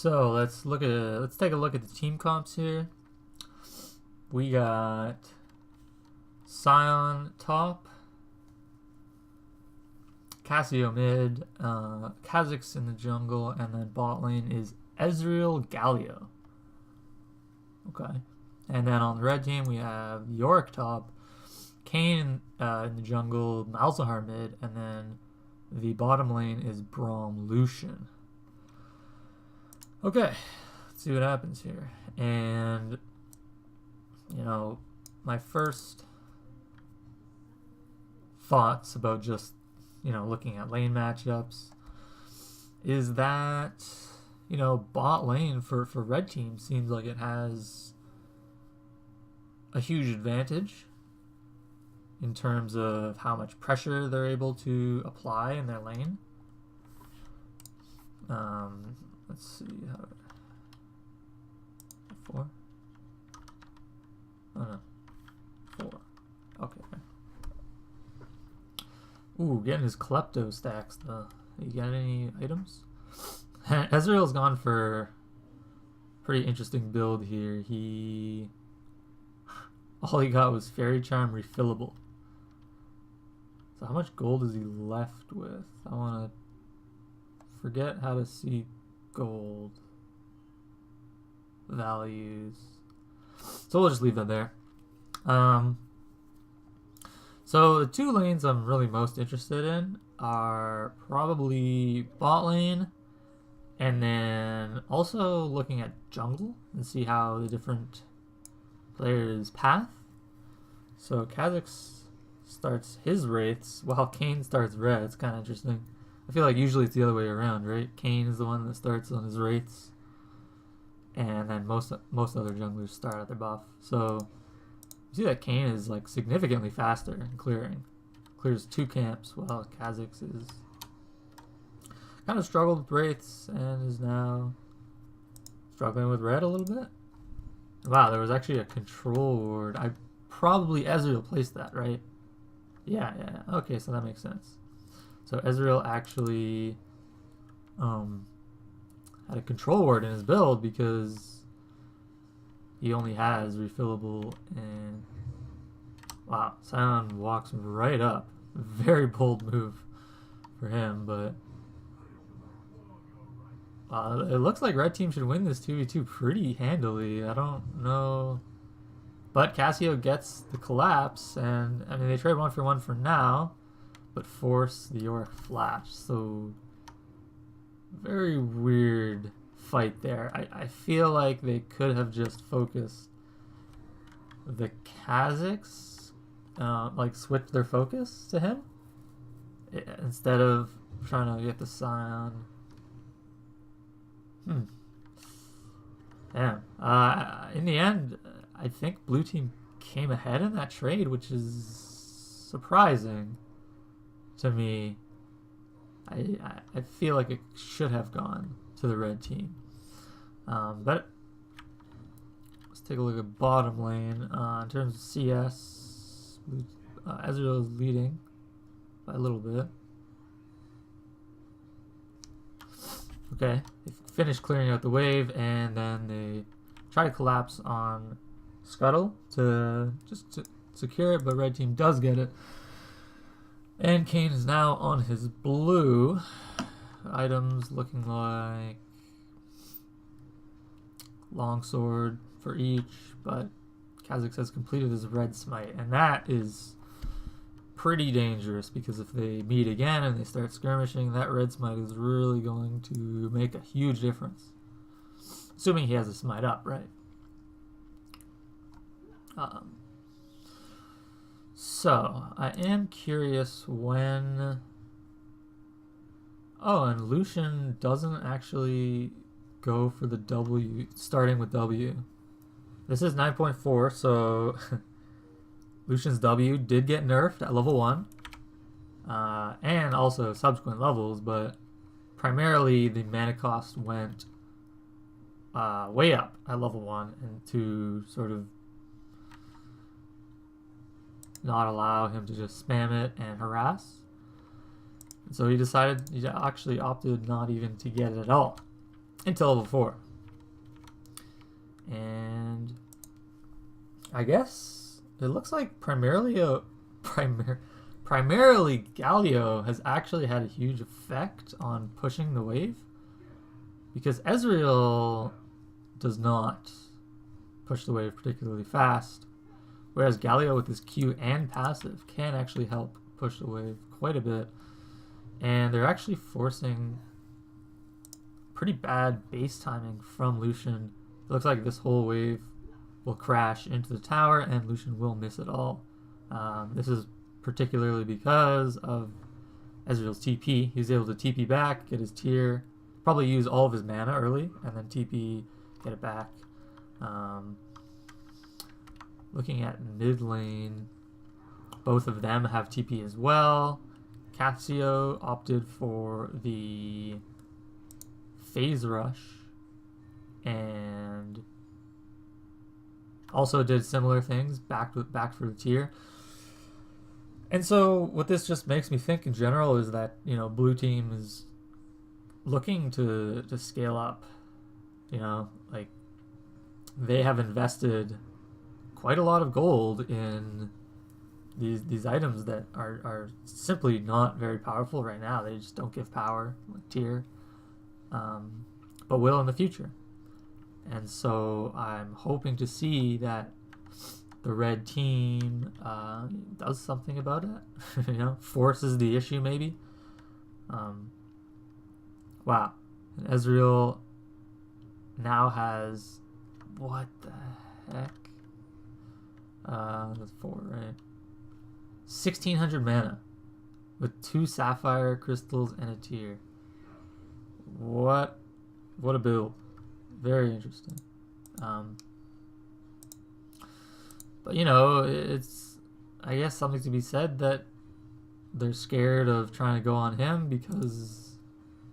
So let's take a look at the team comps here. We got Scion top, Cassio mid, Kha'Zix in the jungle, and then bot lane is Ezreal Galio. Okay. And then on the red team we have Yorick top, Kayn in the jungle, Malzahar mid, and then the bottom lane is Braum Lucian. Okay, let's see what happens here. And, you know, my first thoughts about just, you know, looking at lane matchups is that, you know, bot lane for red team seems like it has a huge advantage in terms of how much pressure they're able to apply in their lane. Let's see how 4. Oh no, 4. Okay. Ooh, getting his klepto stacks though. You got any items? Ezreal's gone for a pretty interesting build here. All he got was Fairy Charm refillable. So how much gold is he left with? I want to forget how to see gold values. So we'll just leave that there. So the two lanes I'm really most interested in are probably bot lane, and then also looking at jungle and see how the different players path. So Kha'Zix starts his wraiths while Kayn starts red. It's kind of interesting. I feel like usually it's the other way around, right? Kayn is the one that starts on his wraiths, and then most other junglers start at their buff. So you see that Kayn is like significantly faster in clearing. Clears 2 camps while Kha'Zix is kind of struggled with wraiths and is now struggling with red a little bit. Wow, there was actually a control ward. Probably Ezreal placed that, right? Yeah. Okay, so that makes sense. So Ezreal actually had a control ward in his build because he only has refillable, and wow, Scion walks right up. Very bold move for him, but it looks like red team should win this 2v2 pretty handily. I don't know, but Cassio gets the collapse, and I mean they trade 1-for-1 for now, but force the Yorick flash. So very weird fight there. I feel like they could have just focused the Kha'Zix, like switched their focus to him instead of trying to get the Scion. Damn. In the end, I think blue team came ahead in that trade, which is surprising to me. I feel like it should have gone to the red team. But let's take a look at bottom lane. In terms of CS, Ezreal is leading by a little bit. Okay, they finish clearing out the wave, and then they try to collapse on Scuttle to secure it, but red team does get it. And Kayn is now on his blue. Items looking like longsword for each, but Kha'Zix has completed his red smite, and that is pretty dangerous because if they meet again and they start skirmishing, that red smite is really going to make a huge difference. Assuming he has a smite up, right? So I am curious when. Oh, and Lucian doesn't actually go for the W, starting with W. This is 9.4, so Lucian's W did get nerfed at level 1, and also subsequent levels, but primarily the mana cost went way up at level 1, and to sort of not allow him to just spam it and harass. So he actually opted not even to get it at all. into level 4. And I guess it looks like primarily Galio has actually had a huge effect on pushing the wave, because Ezreal does not push the wave particularly fast, whereas Galio with his Q and passive can actually help push the wave quite a bit. And they're actually forcing pretty bad base timing from Lucian. It looks like this whole wave will crash into the tower and Lucian will miss it all. This is particularly because of Ezreal's TP. He's able to TP back, get his tier, probably use all of his mana early, and then TP, get it back. Looking at mid lane, both of them have TP as well. Cassio opted for the phase rush and also did similar things, back for the tier. And so what this just makes me think in general is that, you know, blue team is looking to scale up. You know, like, they have invested quite a lot of gold in these items that are simply not very powerful right now. They just don't give power, like tier, but will in the future. And so I'm hoping to see that the red team does something about it. You know, forces the issue maybe. Wow. And Ezreal now has, what the heck? That's 4, right? 1,600 mana with 2 sapphire crystals and a tier. What a build. Very interesting. But you know, it's, I guess, something to be said that they're scared of trying to go on him because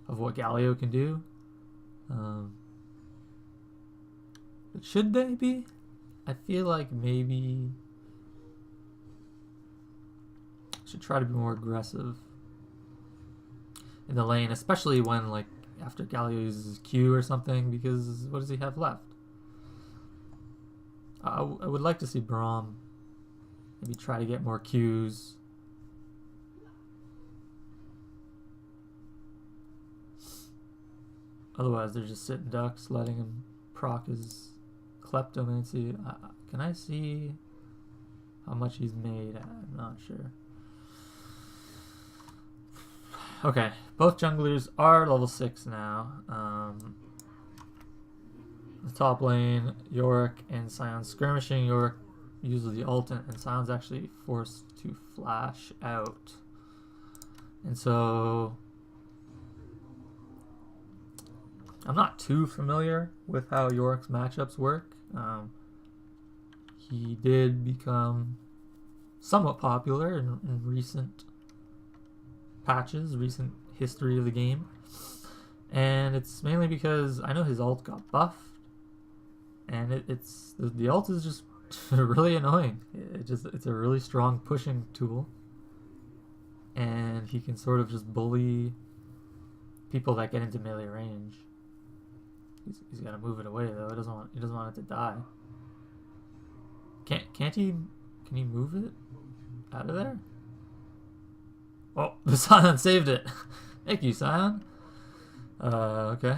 of what Galio can do. But should they be? I feel like maybe should try to be more aggressive in the lane, especially when, like, after Galio uses his Q or something, because what does he have left? I would like to see Braum maybe try to get more Qs. Otherwise, they're just sitting ducks, letting him proc his Kleptomancy. Can I see how much he's made? I'm not sure. Okay, both junglers are level 6 now. The top lane, Yorick and Sion skirmishing. Yorick uses the ult, and Sion's actually forced to flash out. And so I'm not too familiar with how Yorick's matchups work. He did become somewhat popular in recent patches, recent history of the game. And it's mainly because I know his ult got buffed. And it's the ult is just really annoying. It's a really strong pushing tool, and he can sort of just bully people that get into melee range. He's got to move it away though. He doesn't want it to die. Can't he? Can he move it out of there? Oh, the Sion saved it. Thank you, Sion. Okay.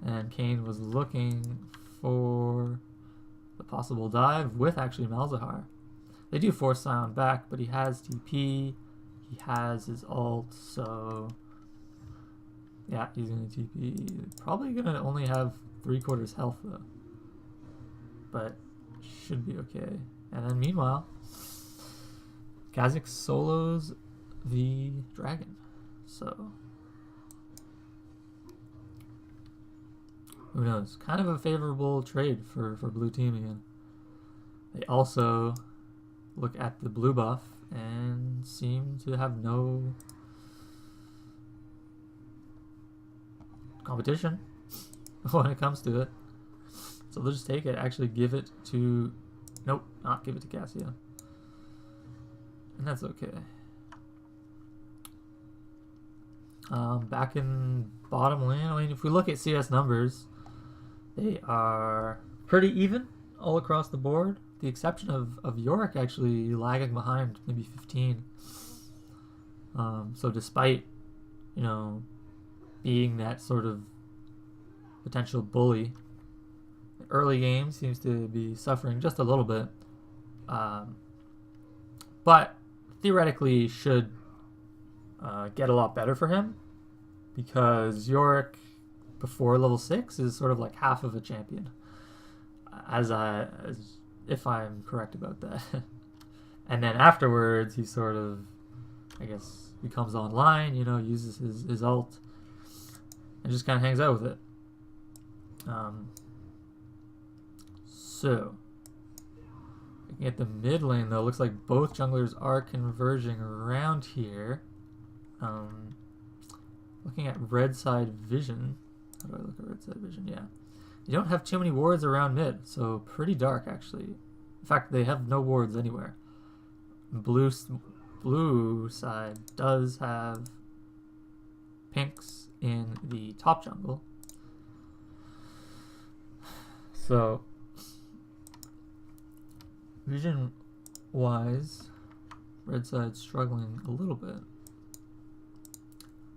And Kane was looking for the possible dive with actually Malzahar. They do force Sion back, but he has TP, he has his ult, so yeah, he's gonna TP. Probably gonna only have 3/4 health though, but should be okay. And then meanwhile, Kha'Zix solos the dragon, so who knows? Kind of a favorable trade for blue team again. They also look at the blue buff and seem to have no competition when it comes to it. So they'll just take it, actually give it to... Nope, not give it to Cassio. And that's okay. Back in bottom lane, I mean, if we look at CS numbers, they are pretty even all across the board. The exception of Yorick actually lagging behind, maybe 15. So despite, you know, being that sort of potential bully, early game seems to be suffering just a little bit. But theoretically should get a lot better for him, because Yorick before level 6 is sort of like half of a champion, as if I'm correct about that. And then afterwards he sort of, I guess, becomes online, you know, uses his ult and just kind of hangs out with it. So looking at the mid lane though, looks like both junglers are converging around here. Looking at red side vision. How do I look at red side vision? Yeah. You don't have too many wards around mid, so pretty dark actually. In fact, they have no wards anywhere. Blue side does have pinks in the top jungle. So vision wise, red side struggling a little bit.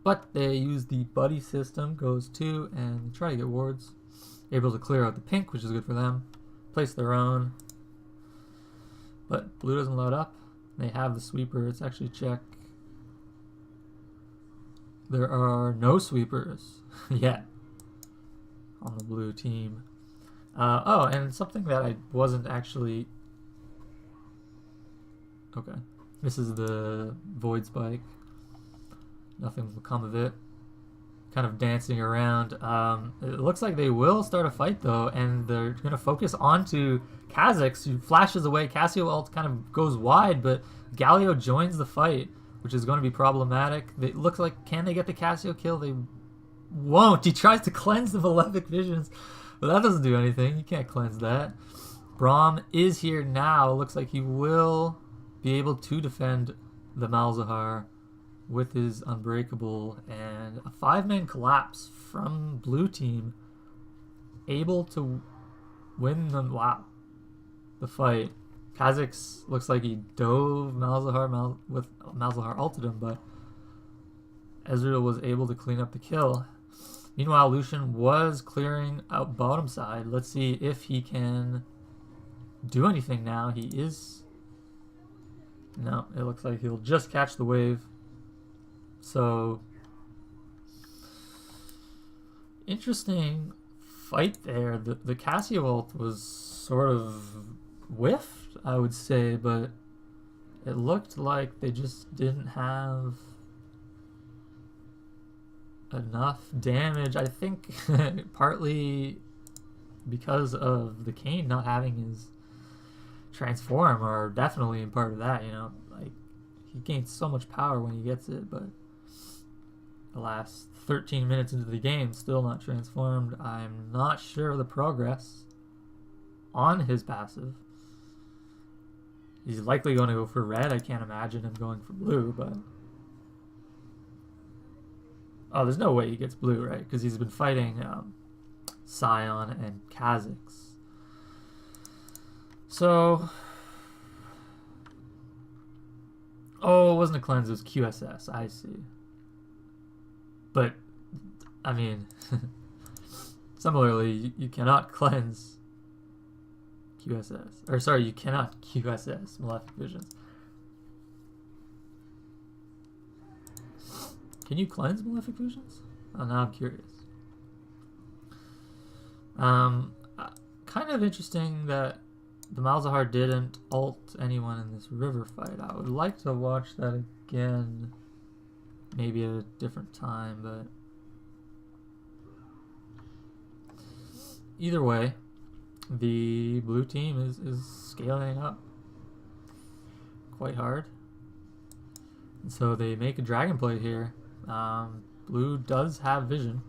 But they use the buddy system, goes 2 and try to get wards. Able to clear out the pink, which is good for them. Place their own. But blue doesn't load up. They have the sweeper. Let's actually check. There are no sweepers yet on the blue team. Oh, and something that I wasn't actually... Okay. This is the void spike. Nothing will come of it. Kind of dancing around. It looks like they will start a fight though, and they're going to focus onto Kha'Zix, who flashes away. Cassio ult kind of goes wide, but Galio joins the fight, which is going to be problematic. It looks like, can they get the Cassio kill? They won't. He tries to cleanse the Malefic Visions, but that doesn't do anything. You can't cleanse that. Braum is here now. Looks like he will be able to defend the Malzahar with his Unbreakable, and a 5-man collapse from blue team, able to win the fight. Kha'Zix looks like he dove Malzahar with Malzahar ulted him, but Ezreal was able to clean up the kill. Meanwhile, Lucian was clearing out bottom side. Let's see if he can do anything now. He is... No, it looks like he'll just catch the wave. So, interesting fight there. The Cassio ult was sort of whiffed, I would say, but it looked like they just didn't have enough damage. I think partly because of the Kayn not having his transform, or definitely in part of that, you know, like he gains so much power when he gets it, but the last 13 minutes into the game, still not transformed. I'm not sure of the progress on his passive. He's likely going to go for red. I can't imagine him going for blue, but... Oh, there's no way he gets blue, right? Because he's been fighting Sion and Kha'Zix. So... Oh, it wasn't a cleanse, it was QSS. I see. But, I mean, similarly, you cannot cleanse QSS. Or, sorry, you cannot QSS Malefic Visions. Can you cleanse Malefic Visions? Oh, now I'm curious. Kind of interesting that the Malzahar didn't ult anyone in this river fight. I would like to watch that again. Maybe at a different time, but either way, the blue team is scaling up quite hard. And so they make a dragon play here. Blue does have vision.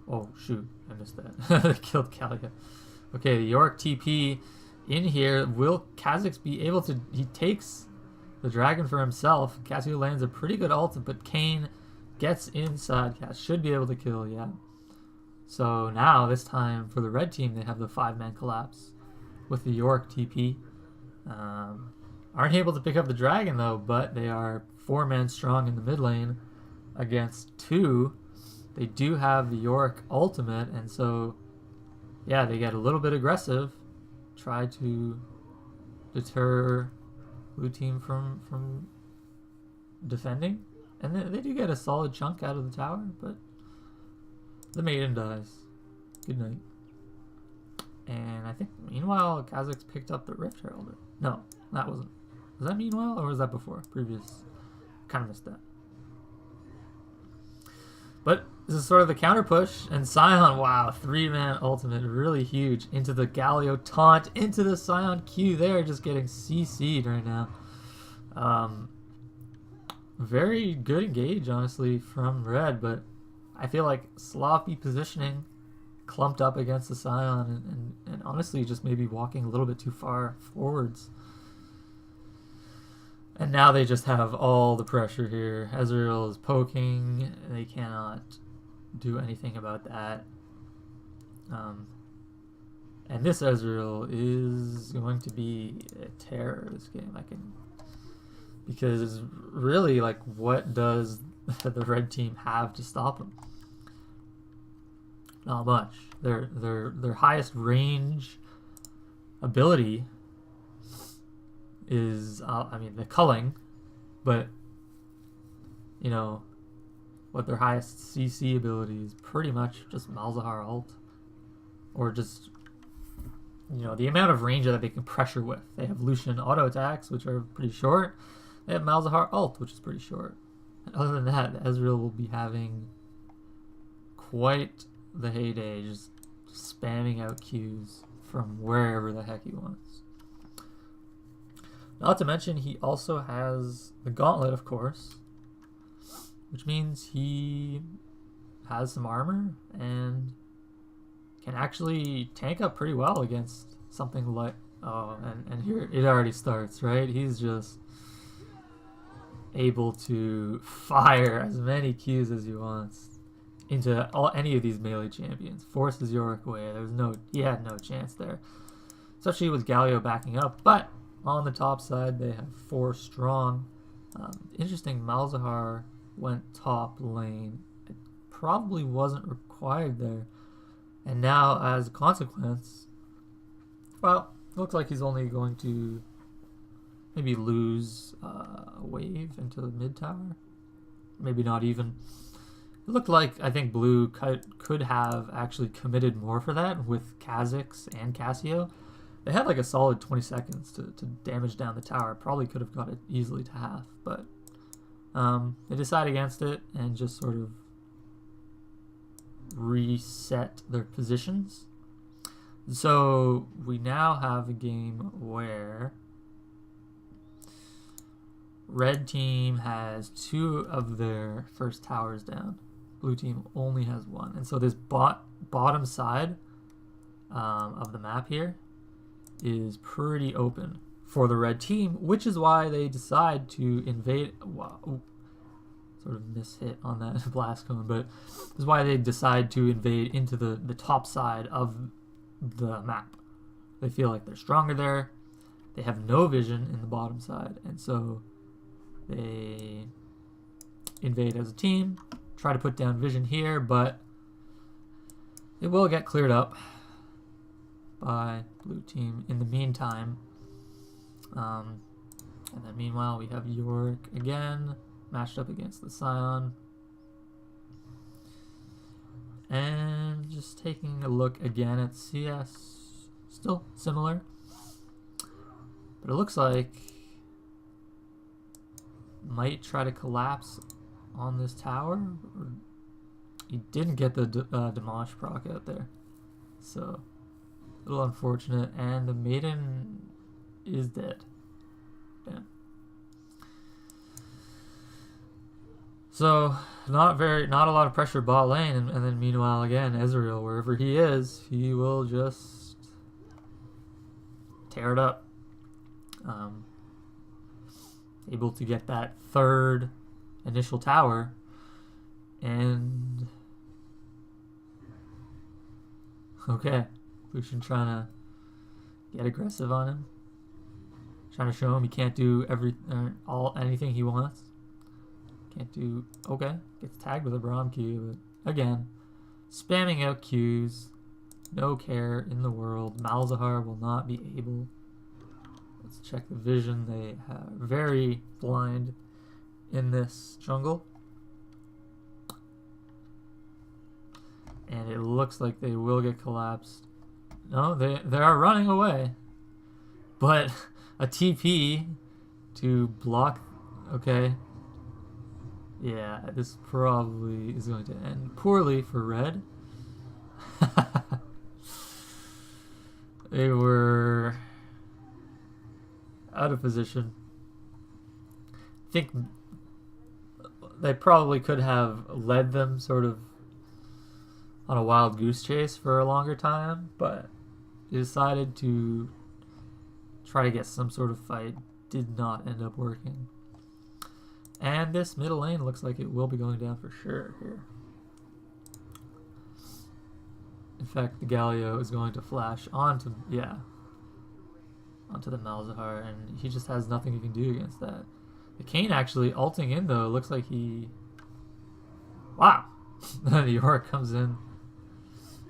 Oh shoot, I missed that. They killed Kalia. Okay, the Yorick TP in here. Will Kha'Zix be able to... He takes the dragon for himself. Cassio lands a pretty good ult, but Kayn Gets inside cast. Should be able to kill, yeah. So now, this time, for the red team, they have the 5-man collapse with the York TP. Aren't able to pick up the dragon, though, but they are 4-man strong in the mid lane against 2. They do have the York ultimate, and so, yeah, they get a little bit aggressive. Try to deter blue team from defending. And they do get a solid chunk out of the tower, but the maiden dies. Good night. And I think, meanwhile, Kazakhs picked up the Rift Heralder. No, that wasn't. Was that meanwhile, or was that before? Previous. Kind of missed that. But this is sort of the counter push, and Scion, wow, 3-man ultimate, really huge, into the Galio taunt, into the Scion Q there, just getting CC'd right now. Very good engage, honestly, from red, but I feel like sloppy positioning, clumped up against the Scion, and honestly just maybe walking a little bit too far forwards. And now they just have all the pressure here. Ezreal is poking. They cannot do anything about that. And this Ezreal is going to be a terror this game. Because really, like, what does the red team have to stop them? Not much. Their highest range ability is, the culling, but, what their highest CC ability is pretty much just Malzahar ult. Or just, the amount of range that they can pressure with. They have Lucian auto attacks, which are pretty short. They have Malzahar ult, which is pretty short. And other than that, Ezreal will be having quite the heyday, just spamming out Qs from wherever the heck he wants. Not to mention, he also has the Gauntlet, of course, which means he has some armor and can actually tank up pretty well against something like... Oh, and here it already starts, right? He's just able to fire as many Qs as he wants into any of these melee champions. Forces Yorick away. He had no chance there, especially with Galio backing up. But on the top side, they have 4 strong. Interesting, Malzahar went top lane. It probably wasn't required there. And now, as a consequence, well, looks like he's only going to maybe lose a wave into the mid tower. Maybe not even. It looked like, I think, blue could have actually committed more for that with Kha'Zix and Cassio. They had like a solid 20 seconds to damage down the tower. Probably could have got it easily to half, but they decide against it and just sort of reset their positions. So we now have a game where red team has 2 of their first towers down. Blue team only has 1. And so this bottom side of the map here is pretty open for the red team, which is why they decide to invade. Wow, sort of mishit on that blast cone, but this is why they decide to invade into the top side of the map. They feel like they're stronger there. They have no vision in the bottom side, and so they invade as a team, try to put down vision here, but it will get cleared up by blue team in the meantime. And then meanwhile, we have Yorick again, matched up against the Scion. And just taking a look again at CS, still similar. But it looks like might try to collapse on this tower. He didn't get the Demolish proc out there. So, a little unfortunate. And the Maiden is dead. Damn. So, not a lot of pressure bot lane. And then meanwhile, again, Ezreal, wherever he is, he will just tear it up. Able to get that 3rd initial tower And okay, Lucian trying to get aggressive on him, trying to show him he can't do anything he wants. Can't do. Okay, gets tagged with a Braum Q, but again, spamming out Qs, no care in the world. Malzahar will not be able. Let's check the vision. They are very blind in this jungle. And it looks like they will get collapsed. No, they are running away. But a TP to block. Okay. Yeah, this probably is going to end poorly for red. They were out of position. I think they probably could have led them sort of on a wild goose chase for a longer time, but they decided to try to get some sort of fight. Did not end up working. And this middle lane looks like it will be going down for sure here. In fact, the Galio is going to flash onto the Malzahar, and he just has nothing he can do against that. The Kayn actually ulting in though, looks like he... Wow! The Yorick comes in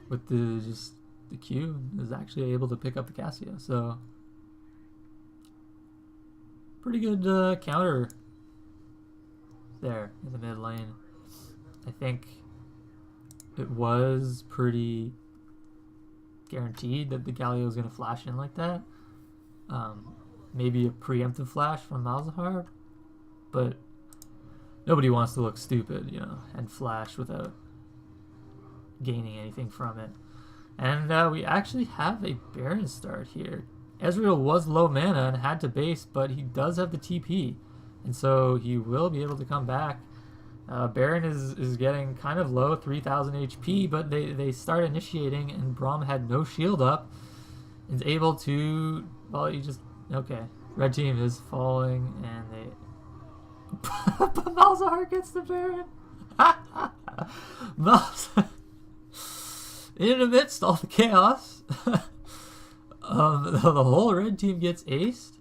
with the Q and is actually able to pick up the Cassia, so... Pretty good counter there in the mid lane. I think it was pretty guaranteed that the Galio was going to flash in like that. Maybe a preemptive flash from Malzahar, but nobody wants to look stupid, you know, and flash without gaining anything from it. And we actually have a Baron start here. Ezreal was low mana and had to base, but he does have the TP, and so he will be able to come back. Baron is getting kind of low, 3,000 HP, but they start initiating, and Braum had no shield up. Is able to, well, you just, okay. Red team is falling, and they... But Malzahar gets the Baron! Malzahar... In amidst all the chaos, the whole red team gets aced.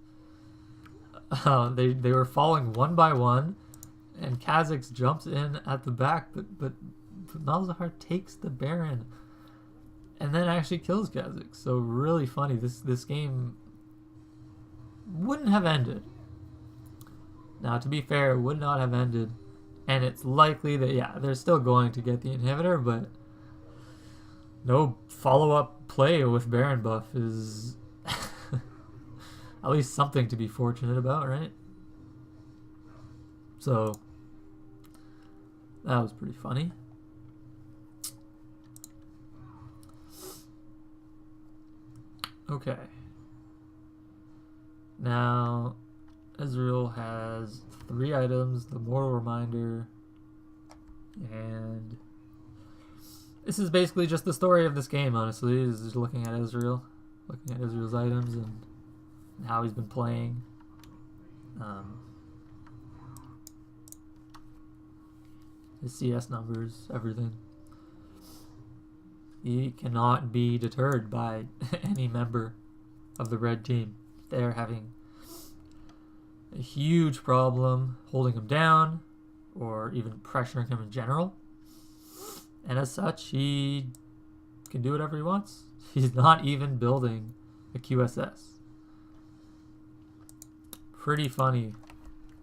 They were falling one by one, and Kha'Zix jumps in at the back, but Malzahar takes the Baron and then actually kills Kha'Zix. So really funny. This game wouldn't have ended. Now, to be fair, it would not have ended, and it's likely that, yeah, they're still going to get the inhibitor, but no follow-up play with Baron buff is at least something to be fortunate about, right? So that was pretty funny. Okay. Now, Ezreal has 3 items, the Mortal Reminder, and this is basically just the story of this game, honestly. Is just looking at Ezreal, looking at Ezreal's items and how he's been playing. His CS numbers, everything. He cannot be deterred by any member of the red team. They're having a huge problem holding him down or even pressuring him in general. And as such, he can do whatever he wants. He's not even building a QSS. Pretty funny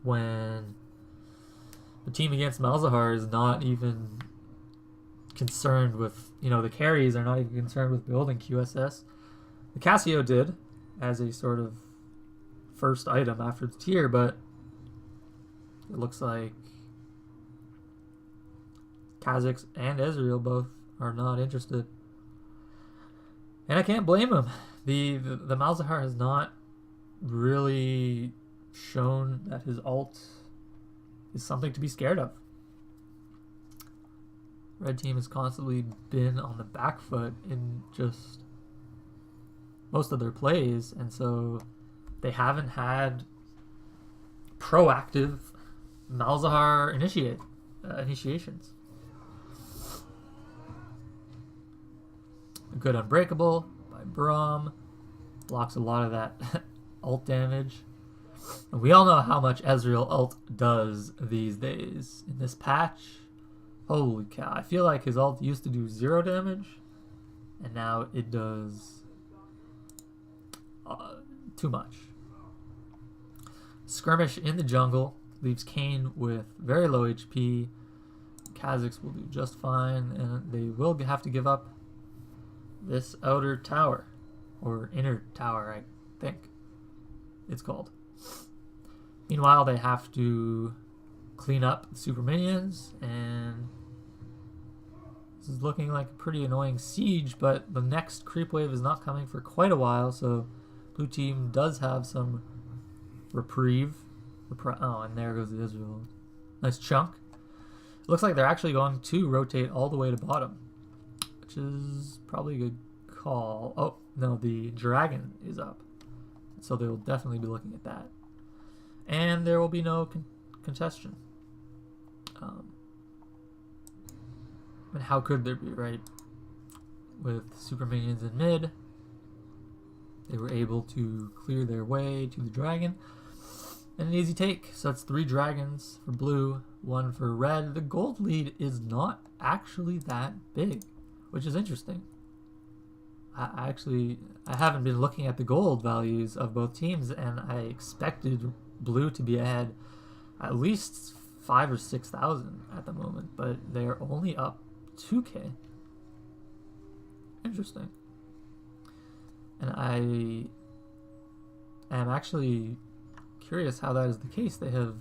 when the team against Malzahar is not even concerned with, the carries are not even concerned with building QSS. The Cassio did as a sort of first item after the tier, but it looks like Kha'Zix and Ezreal both are not interested. And I can't blame him. The Malzahar has not really shown that his ult is something to be scared of. Red team has constantly been on the back foot in just most of their plays, and so they haven't had proactive Malzahar initiations. A good Unbreakable by Braum. Blocks a lot of that ult damage. And we all know how much Ezreal ult does these days. In this patch, holy cow. I feel like his ult used to do 0 damage, and now it does too much. Skirmish in the jungle leaves Kayn with very low HP. Kha'Zix will do just fine, and they will have to give up this outer tower, or inner tower, I think it's called. Meanwhile, they have to clean up the super minions, and this is looking like a pretty annoying siege, but the next creep wave is not coming for quite a while, so blue team does have some reprieve. Oh, and there goes the Ezreal. Nice chunk. Looks like they're actually going to rotate all the way to bottom, which is probably a good call. Oh, no, the dragon is up, so they will definitely be looking at that. And there will be no contestation. And how could there be, right? With super minions in mid, they were able to clear their way to the dragon. And an easy take. So that's 3 dragons for blue, 1 for red. The gold lead is not actually that big, which is interesting. I haven't been looking at the gold values of both teams, and I expected blue to be ahead at least 5,000 or 6,000 at the moment, but they're only up 2k. Interesting. And I am actually curious how that is the case. They have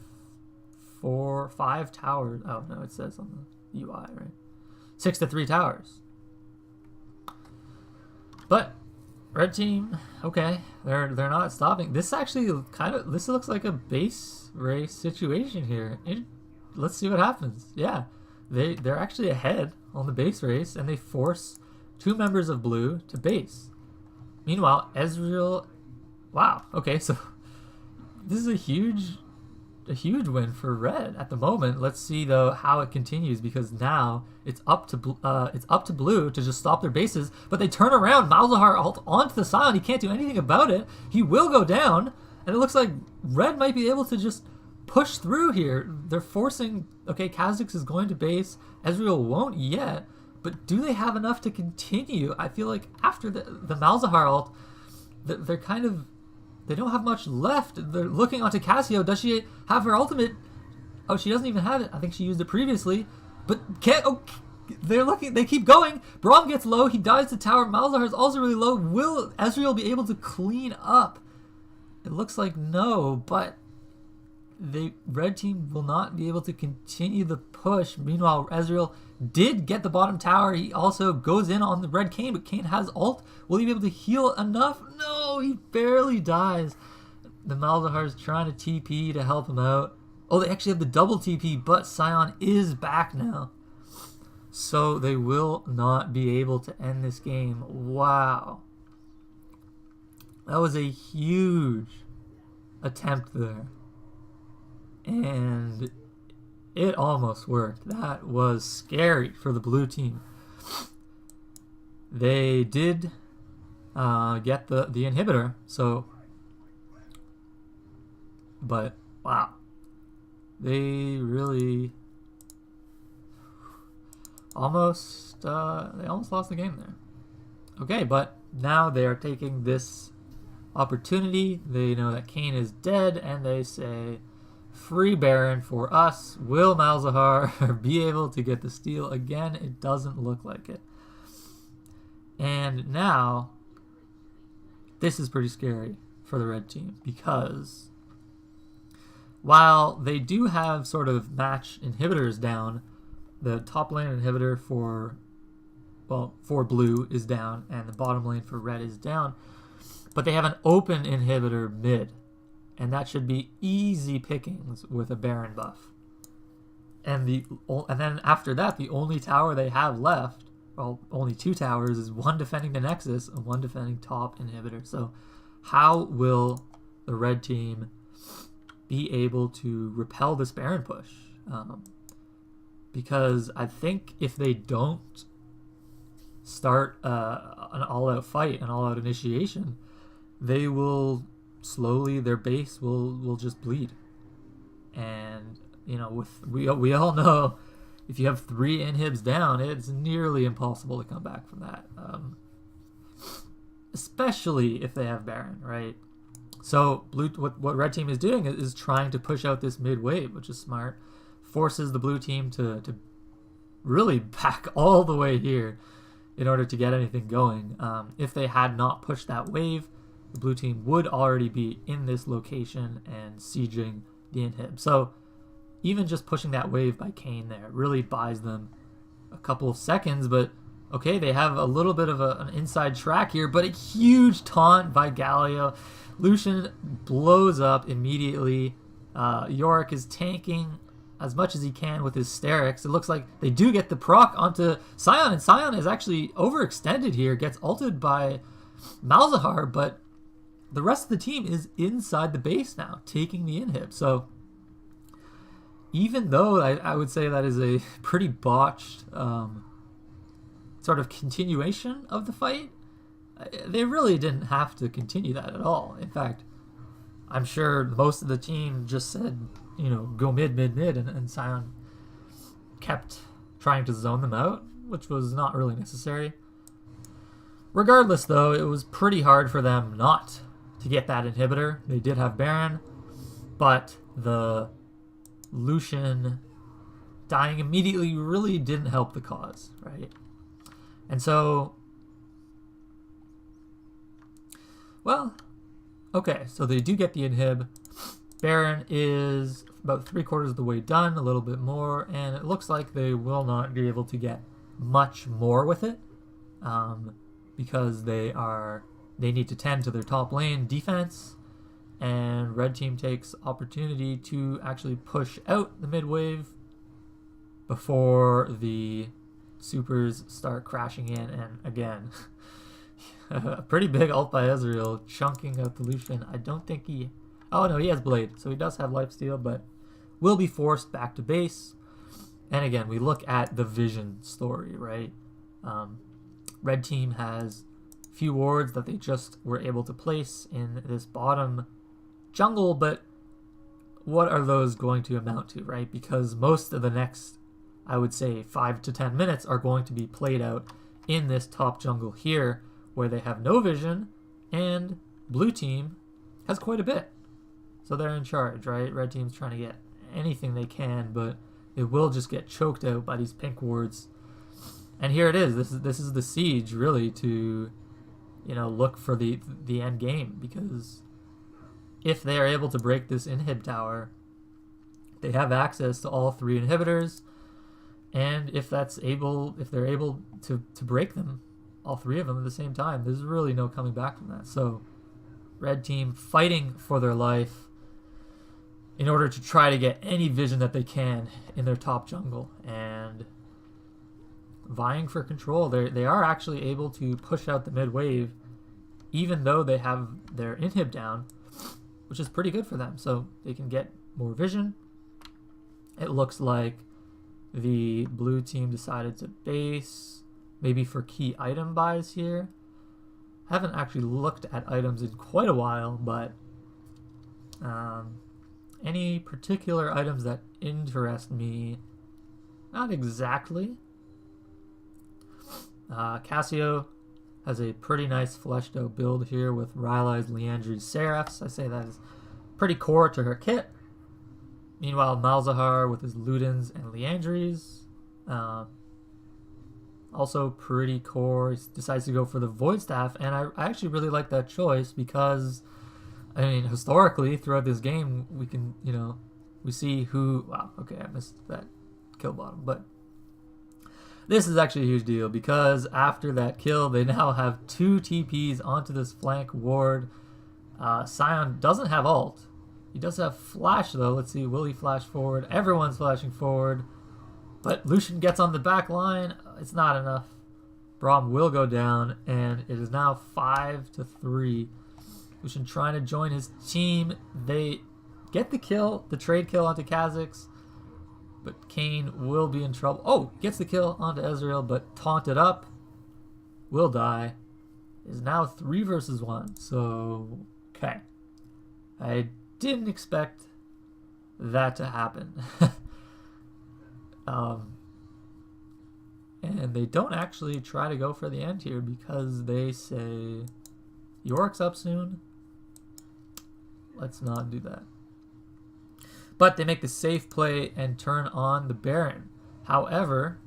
5 towers. Oh no, it says on the UI, right? 6 to 3 towers. But red team, okay, they're not stopping. This actually this looks like a base race situation here. Let's see what happens. Yeah, they're actually ahead on the base race, and they force 2 members of blue to base. Meanwhile, Ezreal, wow, okay, so this is a huge win for red at the moment. Let's see though how it continues, because now it's up to blue to just stop their bases, but they turn around. Malzahar ult onto the Scion. He can't do anything about it. He will go down, and it looks like red might be able to just push through here. They're forcing. Okay, Kha'Zix is going to base. Ezreal won't yet, but do they have enough to continue? I feel like after the Malzahar ult, they're kind of. They don't have much left. They're looking onto Cassio. Does she have her ultimate? Oh, she doesn't even have it. I think she used it previously. But can't. Oh, they're looking. They keep going. Braum gets low. He dies to tower. Malzahar is also really low. Will Ezreal be able to clean up? It looks like no, but the red team will not be able to continue the push. Meanwhile, Ezreal did get the bottom tower. He also goes in on the red Kayn, but Kayn has ult. Will he be able to heal enough? No, he barely dies. The Malzahar is trying to TP to help him out. Oh, they actually have the double TP, but Scion is back now. So they will not be able to end this game. Wow. That was a huge attempt there. And it almost worked. That was scary for the blue team. They did get the inhibitor, so, but wow, they really almost lost the game there. Okay, but now they are taking this opportunity. They know that Kayn is dead, and they say, free Baron for us. Will Malzahar be able to get the steal again? It doesn't look like it. And now, this is pretty scary for the red team, because while they do have sort of match inhibitors down, the top lane inhibitor for blue is down, and the bottom lane for red is down, but they have an open inhibitor mid. And that should be easy pickings with a Baron buff. And then after that, the only tower they have left, well, only 2 towers, is one defending the Nexus and one defending top inhibitor. So how will the red team be able to repel this Baron push? Because I think if they don't start an all-out fight, an all-out initiation, they will slowly, their base will just bleed. And we all know, if you have 3 inhibs down, it's nearly impossible to come back from that. Especially if they have Baron, right? So what red team is doing is trying to push out this mid wave, which is smart. Forces the blue team to really back all the way here in order to get anything going. If they had not pushed that wave, the blue team would already be in this location and sieging the inhib. So even just pushing that wave by Kayn there really buys them a couple of seconds. But okay, they have a little bit of an inside track here, but a huge taunt by Galio. Lucian blows up immediately. Yorick is tanking as much as he can with his Sterix. It looks like they do get the proc onto Sion, and Sion is actually overextended here, gets ulted by Malzahar, but the rest of the team is inside the base now, taking the inhib. So even though I would say that is a pretty botched sort of continuation of the fight, they really didn't have to continue that at all. In fact, I'm sure most of the team just said, go mid, and Sion kept trying to zone them out, which was not really necessary. Regardless, though, it was pretty hard for them not to get that inhibitor. They did have Baron, but the Lucian dying immediately really didn't help the cause, right? And so, well, okay, so they do get the inhib. Baron is about 3/4 of the way done, a little bit more, and it looks like they will not be able to get much more with it, because they need to tend to their top lane defense, and red team takes opportunity to actually push out the mid wave before the supers start crashing in. And again, a pretty big ult by Ezreal, chunking out the Lucian. I don't think he... Oh no, he has Blade, so he does have lifesteal, but will be forced back to base. And again, we look at the vision story, right? Red team has few wards that they just were able to place in this bottom jungle, but what are those going to amount to, right? Because most of the next, I would say, 5 to 10 minutes are going to be played out in this top jungle here, where they have no vision, and blue team has quite a bit. So they're in charge, right? Red team's trying to get anything they can, but it will just get choked out by these pink wards. And here it is. This is the siege, really, to look for the end game, because if they are able to break this inhib tower, they have access to all 3 inhibitors, and if they're able to break them, all 3 of them at the same time, there's really no coming back from that. So red team fighting for their life in order to try to get any vision that they can in their top jungle, and vying for control. They are actually able to push out the mid wave, even though they have their inhib down, which is pretty good for them. So they can get more vision. It looks like the blue team decided to base, maybe for key item buys here. Haven't actually looked at items in quite a while, but any particular items that interest me? Not exactly. Cassio has a pretty nice fleshed out build here with Rylai's, Liandry's, Seraphs. I say that is pretty core to her kit. Meanwhile, Malzahar with his Ludens and Liandry's. Also pretty core. He decides to go for the Void Staff, and I actually really like that choice because, I mean, historically, throughout this game, we can, we see who... Wow, okay, I missed that kill bottom, but this is actually a huge deal because after that kill, they now have 2 TPs onto this flank ward. Sion doesn't have ult. He does have flash, though. Let's see, will he flash forward? Everyone's flashing forward. But Lucian gets on the back line. It's not enough. Braum will go down, and it is now 5-3. Lucian trying to join his team. They get the kill, the trade kill onto Kha'Zix, but Kayn will be in trouble. Oh, gets the kill onto Ezreal, but taunted up. will die is now 3 versus 1. So, okay. I didn't expect that to happen. And they don't actually try to go for the end here because they say, York's up soon. Let's not do that. But they make the safe play and turn on the Baron. However,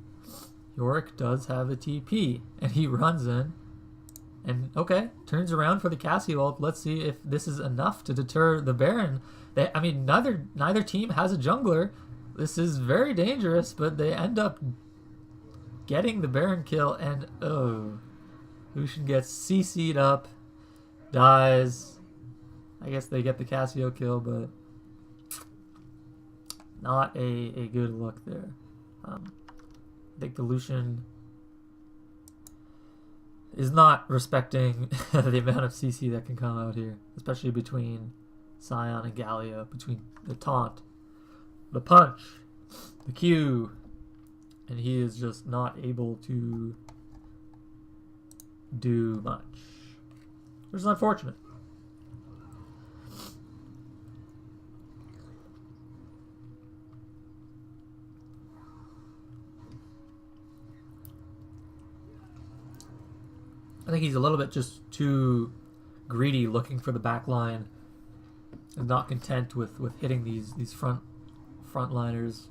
Yorick does have a TP, and he runs in. And, okay, turns around for the Cassie ult. Let's see if this is enough to deter the Baron. I mean, neither team has a jungler. This is very dangerous, but they end up getting the Baron kill, and, oh, Lucian gets CC'd up, dies. I guess they get the Cassio kill, but not a good look there. I think the Lucian is not respecting the amount of CC that can come out here, especially between Sion and Galio, between the taunt, the punch, the Q, and he is just not able to do much, which is unfortunate. I think he's a little bit just too greedy, looking for the back line, and not content with hitting these frontliners.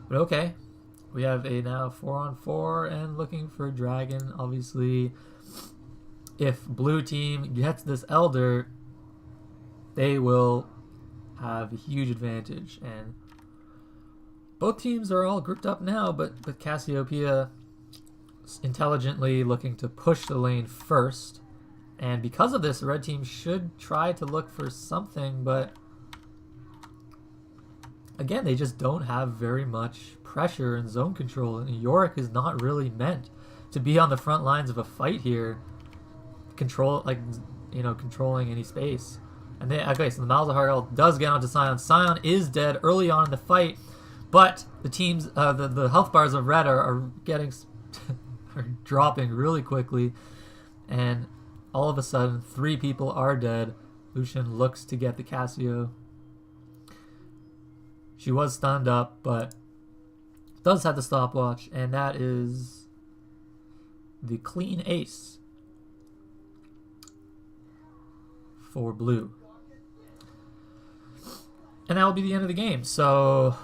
But okay, we have a now 4-on-4 and looking for a dragon. Obviously, if blue team gets this Elder, they will have a huge advantage. And both teams are all grouped up now, but Cassiopeia intelligently looking to push the lane first, and because of this, the red team should try to look for something, but again, they just don't have very much pressure and zone control, and Yorick is not really meant to be on the front lines of a fight here, controlling any space. And then, okay, so the Malzahar ult does get onto Sion. Sion is dead early on in the fight, but the teams, the health bars of red are getting are dropping really quickly, and all of a sudden 3 people are dead. Lucian looks to get the Cassio. She was stunned up, but does have the stopwatch, and that is the clean ace for blue. And that will be the end of the game. So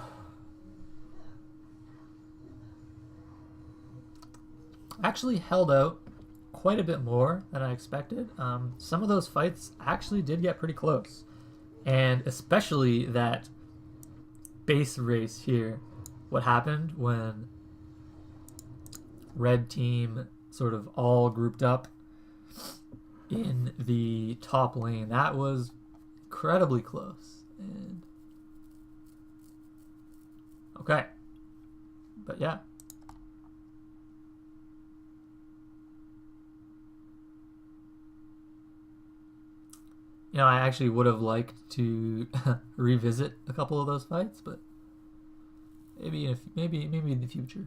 actually held out quite a bit more than I expected. Some of those fights actually did get pretty close, and especially that base race here. What happened when red team sort of all grouped up in the top lane, that was incredibly close. And okay, but yeah. You know, I actually would have liked to revisit a couple of those fights, but maybe in the future.